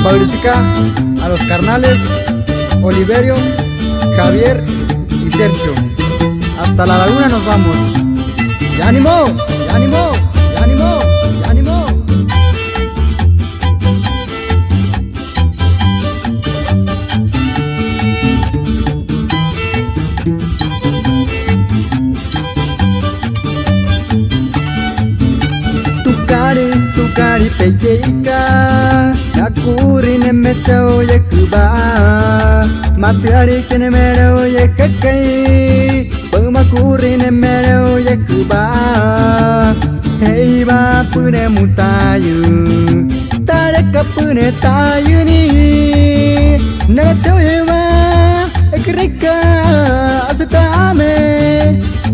Fabrica a los carnales Oliverio, Javier y Sergio. Hasta la laguna nos vamos. ¡Ya animó! ¡Ya animó! ¡Ya animó! ¡Ya animó! Tukari peyeika Nakuri ne metao yakuba Matiari kene merao yakakai Pemakuri ne merao yakuba Hei ba pune mutayu Tareka pune tayu ni Nagatao yewa Ekrika asutame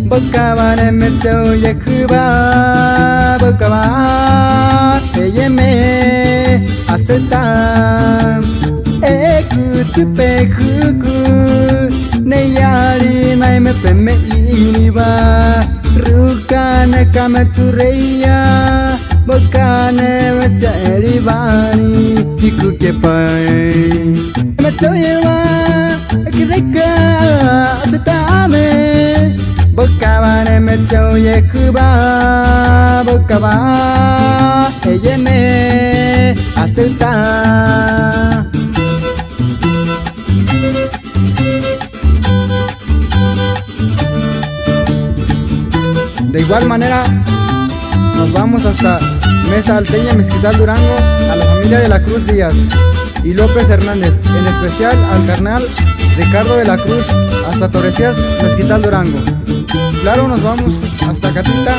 Bakawa ne metao yakuba Bakawa Yeme aseta ekutupe kuku neyari naime peme iniba rukane kamatureya bokane mecha eribani hikukepai metoyewa ekireka aseta Bokavane mecho yekuba Bokava Yeme acepta. De igual manera nos vamos hasta Mesa Alteña, Mezquital, Durango, a la familia de la Cruz Díaz y López Hernández, en especial al carnal Ricardo de la Cruz, hasta Torrecías, Mezquital, Durango. Claro, nos vamos hasta Catita,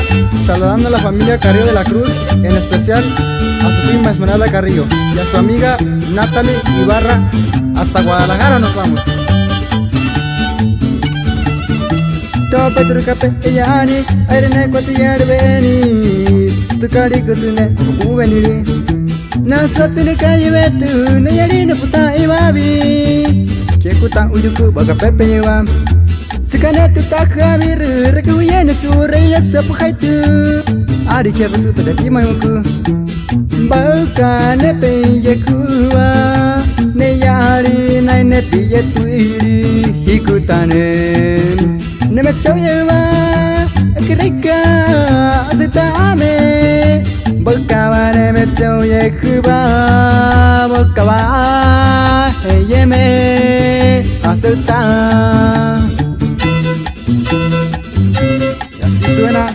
saludando a la familia Carrillo de la Cruz, en especial a su prima Esmeralda Carrillo y a su amiga Natalie Ibarra. Hasta Guadalajara nos vamos. Tope turcape eyani, airene cuatillare beni, tu carico tu ne uveniri. Nasatune calle betu, ne yarine puta ibabi. Kekuta ujuku baga pepe yewa. Sekana tu tak khamir, rekuyene tu reyes tapu khaitu. Ari kebetu pada timayuku. Bakane peye kuwa, ne yari nai ne piye tuiri hikutane. Ne metsoyewa, kereka asitame. Bakawa ne metsoye kuba, bakawa yeme asita. Y así suena.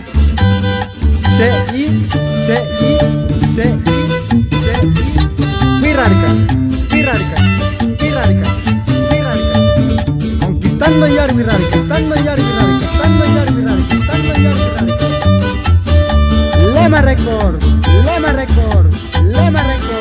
C-I, C-I, C-I, C-I. Wirrarica, wirrarica, wirrarica, wirrarica. Conquistando yar wirrarica, estando yar wirrarica, estando yar wirrarica, estando yar wirrarica. Lema Records, Lema Records, Lema Records.